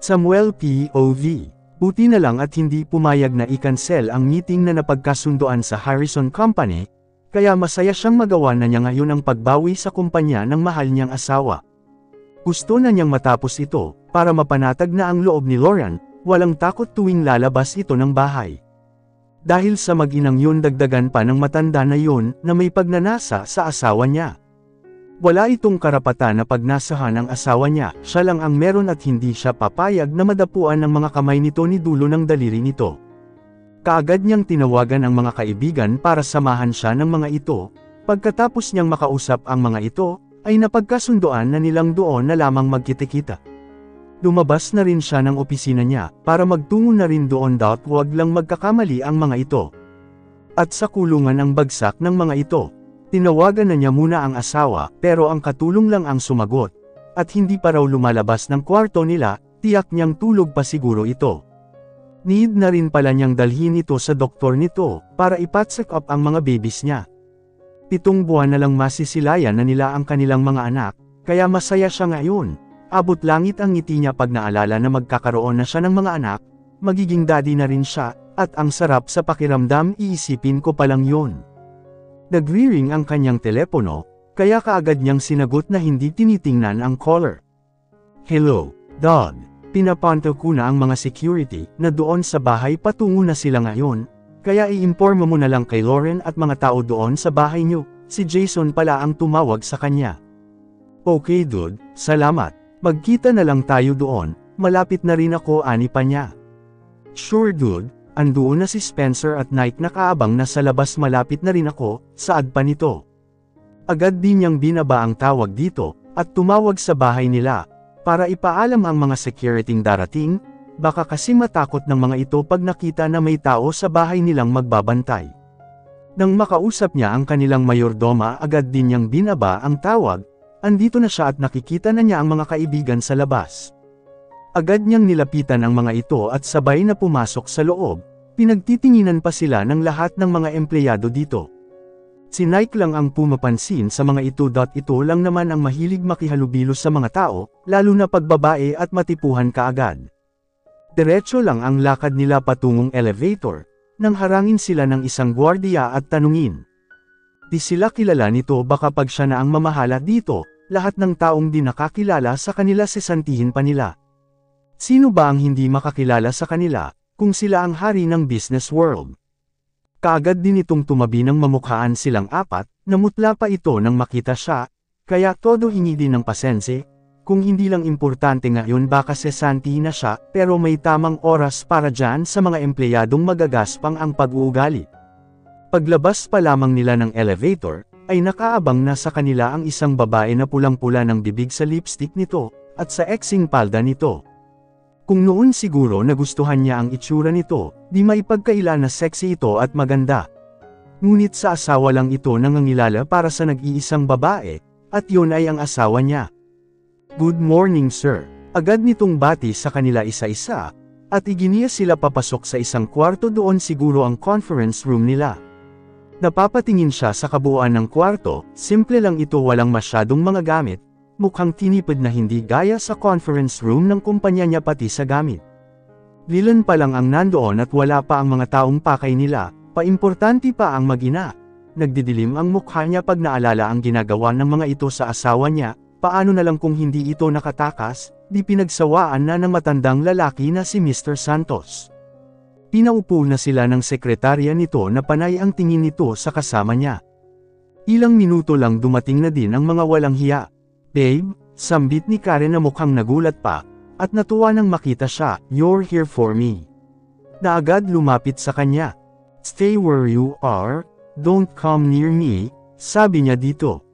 Samuel POV. Buti na lang at hindi pumayag na i-cancel ang meeting na napagkasunduan sa Harrison Company, kaya masaya siyang magawa na niya ngayon ang pagbawi sa kumpanya ng mahal niyang asawa. Gusto na niyang matapos ito, para mapanatag na ang loob ni Lauren, walang takot tuwing lalabas ito ng bahay. Dahil sa mag-inang yun dagdagan pa ng matanda na yun na may pagnanasa sa asawa niya. Wala itong karapatan na pagnasahan ang asawa niya, siya lang ang meron at hindi siya papayag na madapuan ng mga kamay nito ni dulo ng daliri nito. Kaagad niyang tinawagan ang mga kaibigan para samahan siya ng mga ito, pagkatapos niyang makausap ang mga ito, ay napagkasunduan na nilang doon na lamang magkita-kita. Lumabas na rin siya ng opisina niya, para magtungo na rin doon wag lang magkakamali ang mga ito. At sa kulungan ang bagsak ng mga ito. Tinawagan na niya muna ang asawa, pero ang katulong lang ang sumagot. At hindi pa raw lumalabas ng kwarto nila, tiyak niyang tulog pa siguro ito. Need na rin pala niyang dalhin ito sa doktor nito, para ipa-check up ang mga babies niya. 7 buwan na lang masisilayan na nila ang kanilang mga anak, kaya masaya siya ngayon. Abot langit ang ngiti niya pag naalala na magkakaroon na siya ng mga anak, magiging daddy na rin siya, at ang sarap sa pakiramdam iisipin ko palang yun. Nagre-ring ang kanyang telepono, kaya kaagad niyang sinagot na hindi tinitingnan ang caller. Hello, Dad. Pinapanto ko na ang mga security na doon sa bahay patungo na sila ngayon, kaya i-informa mo na lang kay Lauren at mga tao doon sa bahay niyo, si Jason pala ang tumawag sa kanya. Okay dude, salamat. Magkita na lang tayo doon, malapit na rin ako ani pa niya. Sure dude. Andoon na si Spencer at Nike nakaabang na sa labas malapit na rin ako, saad pa nito. Agad din niyang binaba ang tawag dito, at tumawag sa bahay nila, para ipaalam ang mga securityng darating, baka kasi matakot ng mga ito pag nakita na may tao sa bahay nilang magbabantay. Nang makausap niya ang kanilang mayordoma agad din niyang binaba ang tawag, andito na siya at nakikita na niya ang mga kaibigan sa labas. Agad niyang nilapitan ang mga ito at sabay na pumasok sa loob, pinagtitinginan pa sila ng lahat ng mga empleyado dito. Si Nike lang ang pumapansin sa mga ito. Ito lang naman ang mahilig makihalubilo sa mga tao, lalo na pagbabae at matipuhan kaagad. Diretso lang ang lakad nila patungong elevator, nang harangin sila ng isang gwardiya at tanungin. Di sila kilala nito baka pag siya na ang mamahala dito, lahat ng taong di nakakilala sa kanila sesantihin pa nila. Sino ba ang hindi makakilala sa kanila, kung sila ang hari ng business world? Kaagad din itong tumabi ng mamukhaan silang apat, namutla pa ito nang makita siya, kaya todo hingi din ng pasense, kung hindi lang importante ngayon baka sesantihin na siya, pero may tamang oras para dyan sa mga empleyadong magagaspang ang pag-uugali. Paglabas pa lamang nila ng elevator, ay nakaabang na sa kanila ang isang babae na pulang-pula ng bibig sa lipstick nito, at sa eksing palda nito. Kung noon siguro nagustuhan niya ang itsura nito, di maipagkaila na sexy ito at maganda. Ngunit sa asawa lang ito nangangilala para sa nag-iisang babae, at yun ay ang asawa niya. Good morning sir. Agad nitong bati sa kanila isa-isa, at iginiya sila papasok sa isang kwarto doon siguro ang conference room nila. Napapatingin siya sa kabuuan ng kwarto, simple lang ito walang masyadong mga gamit, mukhang tinipid na hindi gaya sa conference room ng kumpanya niya pati sa gamit. Lilan pa lang ang nandoon at wala pa ang mga taong pakay nila, paimportanti pa ang mag-ina. Nagdidilim ang mukha niya pag naalala ang ginagawa ng mga ito sa asawa niya, paano na lang kung hindi ito nakatakas, di pinagsawaan na ng matandang lalaki na si Mr. Santos. Pinaupo na sila ng sekretarya nito na panay ang tingin nito sa kasama niya. Ilang minuto lang dumating na din ang mga walang hiya. Babe, sambit ni Karen na mukhang nagulat pa, at natuwa nang makita siya, you're here for me. Na agad lumapit sa kanya. Stay where you are, don't come near me, sabi niya dito.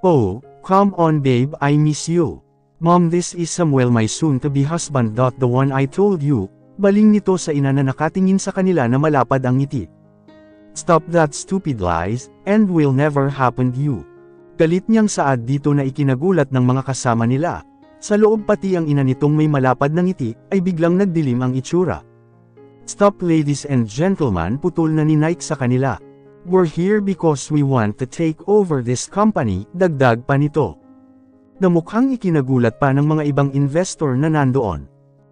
Oh, come on babe, I miss you. Mom, this is Samuel, my soon-to-be husband. The one I told you. Baling nito sa ina na nakatingin sa kanila na malapad ang ngiti. Stop that stupid lies, and will never happen to you. Galit niyang saad dito na ikinagulat ng mga kasama nila. Sa loob pati ang ina nitong may malapad na ngiti, ay biglang nagdilim ang itsura. Stop ladies and gentlemen, putol na ni Nike sa kanila. We're here because we want to take over this company, dagdag pa nito. Na mukhang ikinagulat pa ng mga ibang investor na nandoon.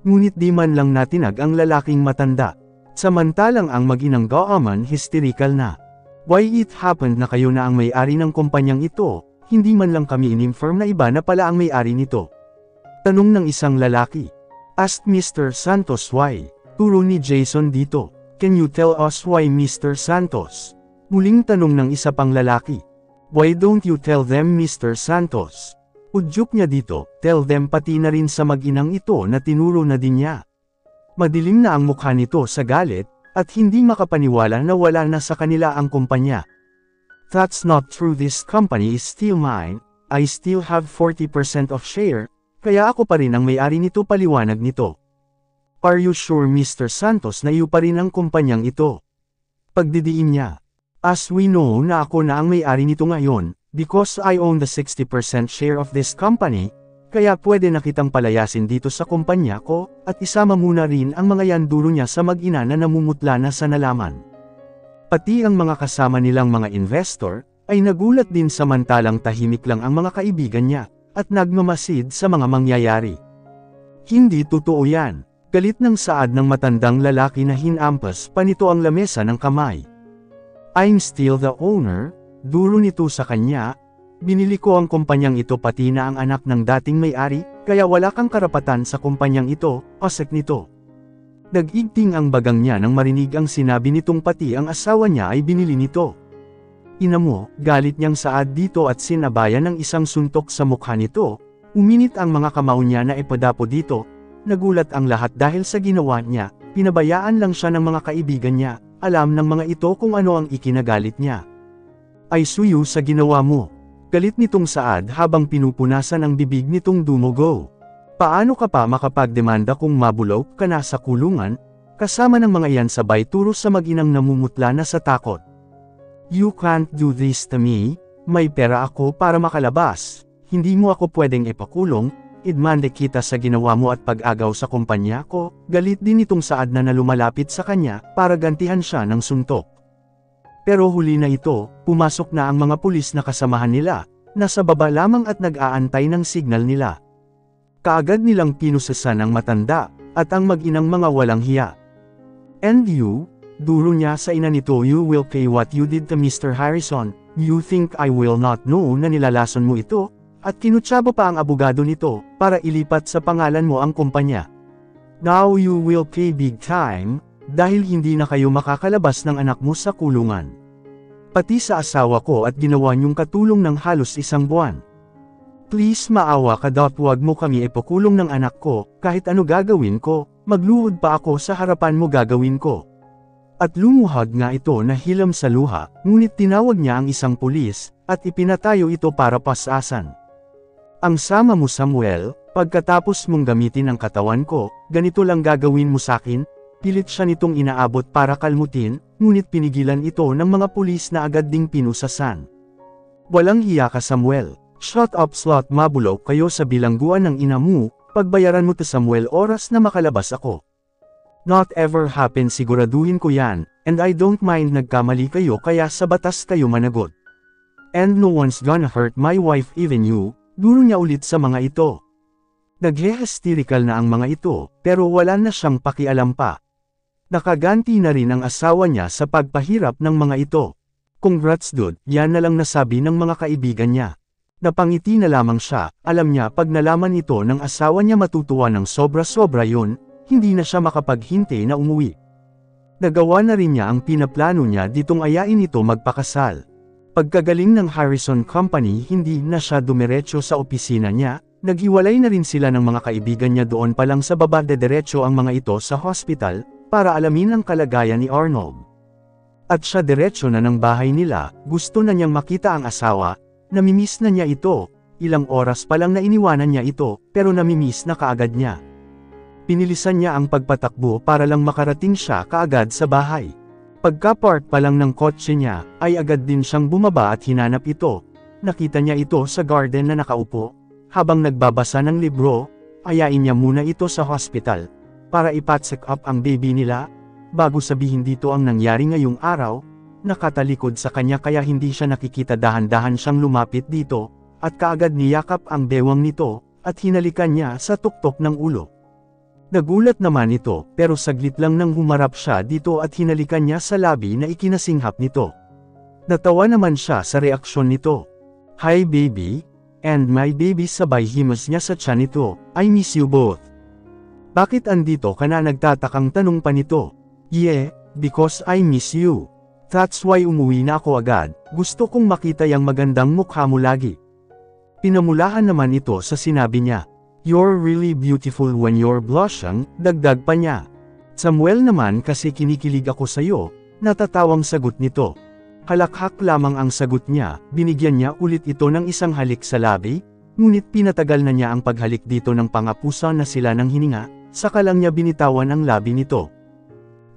Ngunit di man lang natinag ang lalaking matanda. Samantalang ang mag-inang Gaaman hysterical na. Why it happened na kayo na ang may-ari ng kumpanyang ito, hindi man lang kami in-inform na iba na pala ang may-ari nito. Tanong ng isang lalaki. Asked Mr. Santos why. Turo ni Jason dito. Can you tell us why Mr. Santos? Muling tanong ng isa pang lalaki. Why don't you tell them Mr. Santos? Udyok niya dito, tell them pati na rin sa mag-inang ito na tinuro na din niya. Madilim na ang mukha nito sa galit, at hindi makapaniwala na wala na sa kanila ang kumpanya. That's not true, this company is still mine, I still have 40% of share, kaya ako pa rin ang may-ari nito, paliwanag nito. Are you sure Mr. Santos na iyo pa rin ang kumpanyang ito? Pagdidiin niya. As we know na ako na ang may-ari nito ngayon, because I own the 60% share of this company, kaya pwede na kitang palayasin dito sa kumpanya ko, at isama muna rin ang mga yanduro niya sa mag-ina na namumutla na sa nalaman. Pati ang mga kasama nilang mga investor, ay nagulat din samantalang tahimik lang ang mga kaibigan niya, at nagmamasid sa mga mangyayari. Hindi totoo yan. Galit ng saad ng matandang lalaki na hinampas pa nito ang lamesa ng kamay. I'm still the owner, duro nito sa kanya, binili ko ang kumpanyang ito pati na ang anak ng dating may-ari, kaya wala kang karapatan sa kumpanyang ito, pasek nito. Nag-igting ang bagang niya nang marinig ang sinabi nitong pati ang asawa niya ay binili nito. Ina mo, galit niyang saad dito at sinabayan ng isang suntok sa mukha nito, uminit ang mga kamao niya na ipadapo dito, nagulat ang lahat dahil sa ginawa niya, pinabayaan lang siya ng mga kaibigan niya, alam ng mga ito kung ano ang ikinagalit niya. Ay suyo sa ginawa mo. Galit nitong saad habang pinupunasan ang bibig nitong dumugo. Paano ka pa makapagdemanda kung mabulok ka na sa kulungan, kasama ng mga iyan sabay turo sa mag-inang namumutla na sa takot. You can't do this to me, may pera ako para makalabas, hindi mo ako pwedeng ipakulong, idmande kita sa ginawa mo at pag-agaw sa kumpanya ko, galit din itong saad na lumalapit sa kanya, para gantihan siya ng suntok. Pero huli na ito, pumasok na ang mga pulis na kasamahan nila, nasa baba lamang at nag-aantay ng signal nila. Kaagad nilang pinusasan ang matanda, at ang mag-inang mga walang hiya. And you, duro niya sa ina nito, you will pay what you did to Mr. Harrison, you think I will not know na nilalason mo ito? At kinutsaba pa ang abogado nito, para ilipat sa pangalan mo ang kumpanya. Now you will pay big time, dahil hindi na kayo makakalabas ng anak mo sa kulungan. Pati sa asawa ko at ginawa niyong katulong ng halos 1 buwan. Please maawa ka, wag mo kami ipakulong ng anak ko, kahit ano gagawin ko, magluhod pa ako sa harapan mo gagawin ko. At lumuhad nga ito na hilam sa luha, ngunit tinawag niya ang isang pulis, at ipinatayo ito para pasasan. Ang sama mo Samuel, pagkatapos mong gamitin ang katawan ko, ganito lang gagawin mo sakin, pilit siya nitong inaabot para kalmutin, ngunit pinigilan ito ng mga pulis na agad ding pinusasan. Walang hiya ka Samuel, shut up slut, mabulok kayo sa bilangguan ng ina mo, pagbayaran mo to Samuel oras na makalabas ako. Not ever happen, siguraduhin ko yan, and I don't mind nagkamali kayo kaya sa batas kayo managot. And no one's gonna hurt my wife even you. Duro niya ulit sa mga ito. Naghe-hysterical na ang mga ito, pero wala na siyang pakialam pa. Nakaganti na rin ang asawa niya sa pagpahirap ng mga ito. Congrats dude, yan na lang nasabi ng mga kaibigan niya. Napangiti na lamang siya, alam niya pag nalaman ito ng asawa niya matutuwa ng sobra-sobra yun, hindi na siya makapaghintay na umuwi. Nagawa na rin niya ang pinaplano niya ditong ayain ito magpakasal. Pagkagaling ng Harrison Company, hindi na siya dumiretso sa opisina niya, naghiwalay na rin sila ng mga kaibigan niya doon pa lang sa baba, dediretso ang mga ito sa hospital, para alamin ang kalagayan ni Arnold. At siya diretso na ng bahay nila, gusto na niyang makita ang asawa, namimiss na niya ito, ilang oras pa lang na iniwanan niya ito, pero namimiss na kaagad niya. Pinilisan niya ang pagpatakbo para lang makarating siya kaagad sa bahay. Pagka-park pa lang ng kotse niya, ay agad din siyang bumaba at hinanap ito. Nakita niya ito sa garden na nakaupo. Habang nagbabasa ng libro, ayain niya muna ito sa hospital, para ipacheck up ang baby nila. Bago sabihin dito ang nangyari ngayong araw, nakatalikod sa kanya kaya hindi siya nakikita, dahan-dahan siyang lumapit dito, at kaagad niyakap ang bewang nito, at hinalikan niya sa tuktok ng ulo. Nagulat naman ito, pero saglit lang nang humarap siya dito at hinalikan niya sa labi na ikinasinghap nito. Natawa naman siya sa reaksyon nito. "Hi baby," and my baby, sabay himas niya sa tiyan nito, "I miss you both." "Bakit andito ka na?" nagtatakang tanong pa nito. "Yeah, because I miss you. That's why umuwi na ako agad, gusto kong makita yang magandang mukha mo lagi." Pinamulahan naman ito sa sinabi niya. "You're really beautiful when you're blushing," dagdag pa niya. "Samuel naman, kasi kinikilig ako sa'yo," natatawang sagot nito. Halakhak lamang ang sagot niya, binigyan niya ulit ito ng isang halik sa labi, ngunit pinatagal na niya ang paghalik dito ng pangapusan na sila ng hininga, saka lang niya binitawan ang labi nito.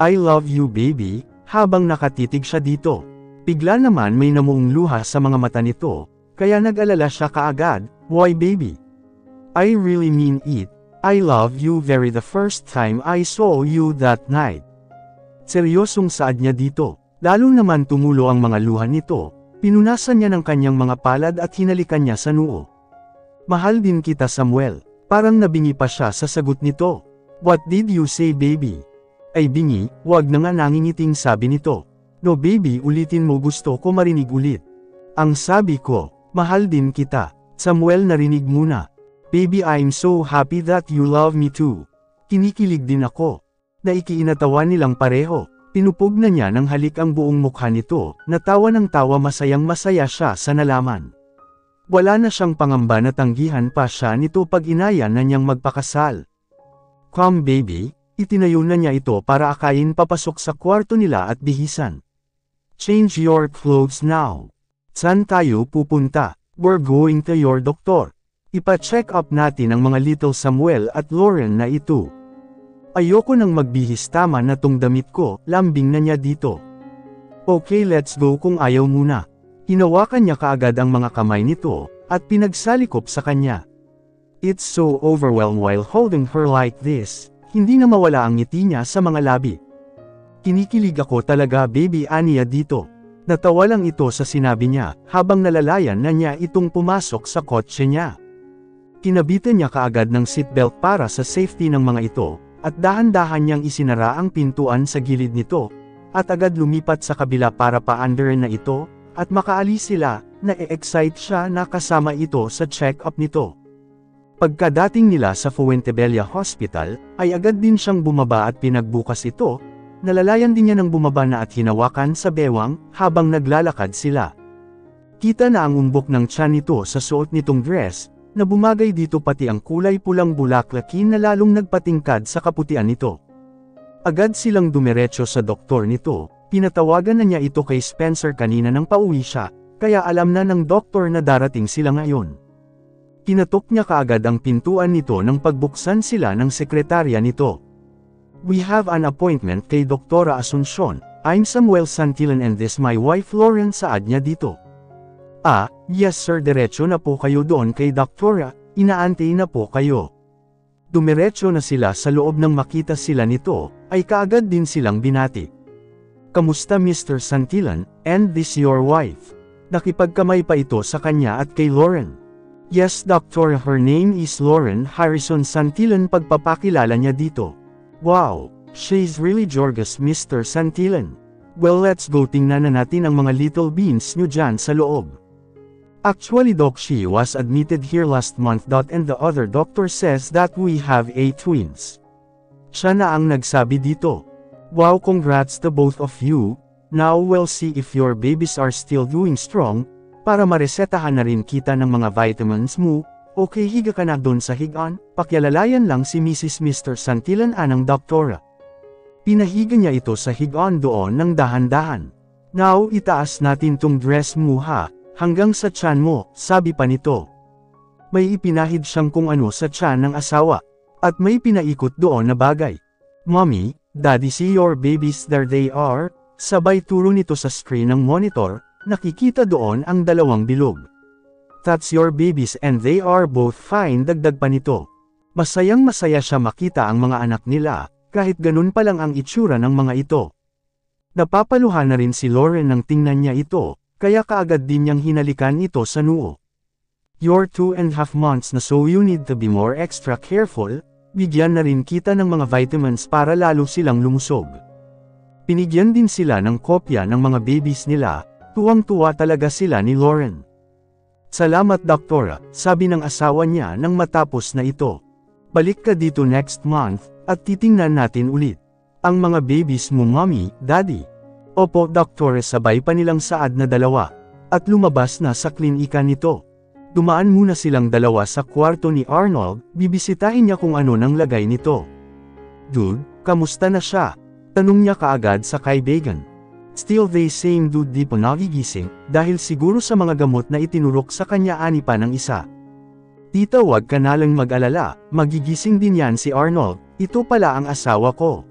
"I love you baby," habang nakatitig siya dito. Bigla naman may namuong luha sa mga mata nito, kaya nag-alala siya kaagad. "Why baby? I really mean it. I love you very the first time I saw you that night." Seryosong saad niya dito. Lalo naman tumulo ang mga luha nito, pinunasan niya ng kanyang mga palad at hinalikan niya sa noo. "Mahal din kita Samuel." Parang nabingi pa siya sa sagot nito. "What did you say baby?" "Ay bingi, wag na nga," nangingiting sabi nito. "No baby, ulitin mo, gusto ko marinig ulit." "Ang sabi ko, mahal din kita." Samuel, narinig muna. "Baby, I'm so happy that you love me too." Kinikilig din ako. Naikiinatawa nilang pareho. Pinupog na niya ng halik ang buong mukha nito, natawa ng tawa, masayang masaya siya sa nalaman. Wala na siyang pangamba na tanggihan pa siya nito pag inaya na niyang magpakasal. "Come baby," itinayo na niya ito para akayin papasok sa kwarto nila at bihisan. "Change your clothes now." "Saan tayo pupunta?" "We're going to your doctor. Ipa-check up natin ang mga little Samuel at Lauren na ito." "Ayoko nang magbihis, tama na tong damit ko," lambing na niya dito. "Okay, let's go kung ayaw muna." Hinawakan niya kaagad ang mga kamay nito, at pinagsalikop sa kanya. It's so overwhelmed while holding her like this, hindi na mawala ang ngiti niya sa mga labi. "Kinikilig ako talaga baby," aniya dito. Natawa lang ito sa sinabi niya, habang nalalayan na niya itong pumasok sa kotse niya. Kinabitan niya kaagad ng seatbelt para sa safety ng mga ito, at dahan-dahan niyang isinara ang pintuan sa gilid nito, at agad lumipat sa kabila para paandarin na ito, at makaalis sila. Na-excite siya na kasama ito sa check-up nito. Pagkadating nila sa Fuentebella Hospital, ay agad din siyang bumaba at pinagbukas ito. Nalalayan din niya ng bumaba na at hinawakan sa bewang, habang naglalakad sila. Kita na ang umbok ng tiyan nito sa suot nitong dress, na bumagay dito pati ang kulay pulang bulaklakin na lalong nagpatingkad sa kaputian nito. Agad silang dumiretso sa doktor nito, pinatawagan na niya ito kay Spencer kanina nang pauwi siya, kaya alam na ng doktor na darating sila ngayon. Kinatok niya kaagad ang pintuan nito nang pagbuksan sila ng sekretarya nito. "We have an appointment kay Doktora Asuncion. I'm Samuel Santillan and this my wife Lauren," saad niya dito. "Ah, yes sir, diretso na po kayo doon kay Doktora, inaantay na po kayo." Dumiretso na sila sa loob. Nang makita sila nito, ay kaagad din silang binati. "Kamusta Mr. Santillan, and this your wife?" Nakipagkamay pa ito sa kanya at kay Lauren. "Yes Doctor, her name is Lauren Harrison Santillan," pagpapakilala niya dito. "Wow, she's really gorgeous Mr. Santillan. Well, let's go, tingnan na natin ang mga little beans nyo dyan sa loob." "Actually doc, she was admitted here last month and the other doctor says that we have 8 twins." Siya na ang nagsabi dito. "Wow, congrats to both of you. Now we'll see if your babies are still doing strong, para maresetahan na rin kita ng mga vitamins mo." "Okay, higa ka na doon sa higaan." Pakyalalayan lang si Mrs. Mr. Santillan anang doktora. Pinahiga niya ito sa higaan doon ng dahan-dahan. "Now itaas natin tong dress mo ha, hanggang sa tiyan mo," sabi pa nito. May ipinahid siyang kung ano sa tiyan ng asawa, at may pinaikot doon na bagay. "Mommy, Daddy, see your babies, there they are." Sabay turo nito sa screen ng monitor, nakikita doon ang dalawang bilog. "That's your babies and they are both fine," dagdag pa nito. Masayang masaya siya makita ang mga anak nila, kahit ganun pa lang ang itsura ng mga ito. Napapaluhan na rin si Lauren nang tingnan niya ito, kaya kaagad din niyang hinalikan ito sa noo. "You're 2.5 months na, so you need to be more extra careful," Bigyan na rin kita ng mga vitamins para lalo silang lumusog. Pinigyan din sila ng kopya ng mga babies nila, tuwang-tuwa talaga sila ni Lauren. Salamat doktora, sabi ng asawa niya nang matapos na ito. Balik ka dito next month, at titingnan natin ulit. Ang mga babies mo mommy, daddy. Opo doktor, sabay pa nilang saad na dalawa. At lumabas na sa klinika nito. Dumaan muna silang dalawa sa kwarto ni Arnold, bibisitahin niya kung ano nang lagay nito. Dude, kamusta na siya? Tanong niya kaagad sa kaibigan. Still they same dude, di pa nagigising, dahil siguro sa mga gamot na itinurok sa kanya ani pa ng isa. Tita, wag ka na lang mag-alala, magigising din yan si Arnold, ito pala ang asawa ko.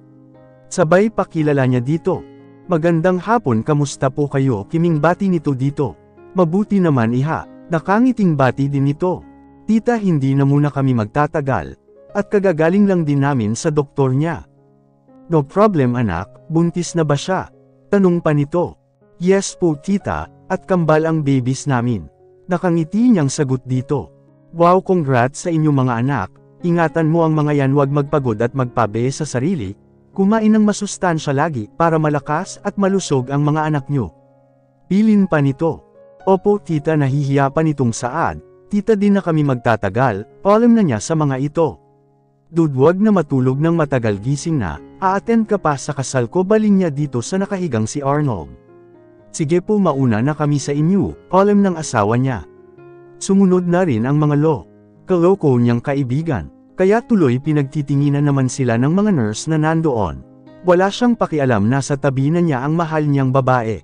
Sabay pakilala niya dito. Magandang hapon, kamusta po kayo? Kiming bati nito dito. Mabuti naman iha, nakangiting bati din nito. Tita, hindi na muna kami magtatagal, at kagagaling lang din namin sa doktor niya. No problem anak, buntis na ba siya? Tanong pa nito. Yes po tita, at kambal ang babies namin. Nakangiti niyang sagot dito. Wow, congrats sa inyong mga anak, ingatan mo ang mga yan, wag magpagod at magpabe sa sarili, kumain ng masustansya lagi para malakas at malusog ang mga anak nyo. Pilin pa nito. Opo tita, nahihiya pa nitong saad, tita din na kami magtatagal, alam na niya sa mga ito. Dude, wag na matulog ng matagal, gising na, a-attend ka pa sa kasal ko, baling niya dito sa nakahigang si Arnold. Sige po, mauna na kami sa inyo, alam ng asawa niya. Sumunod na rin ang mga kaloko niyang kaibigan, kaya tuloy pinagtitinginan naman sila ng mga nurse na nandoon. Wala siyang pakialam na sa tabi na niya ang mahal niyang babae.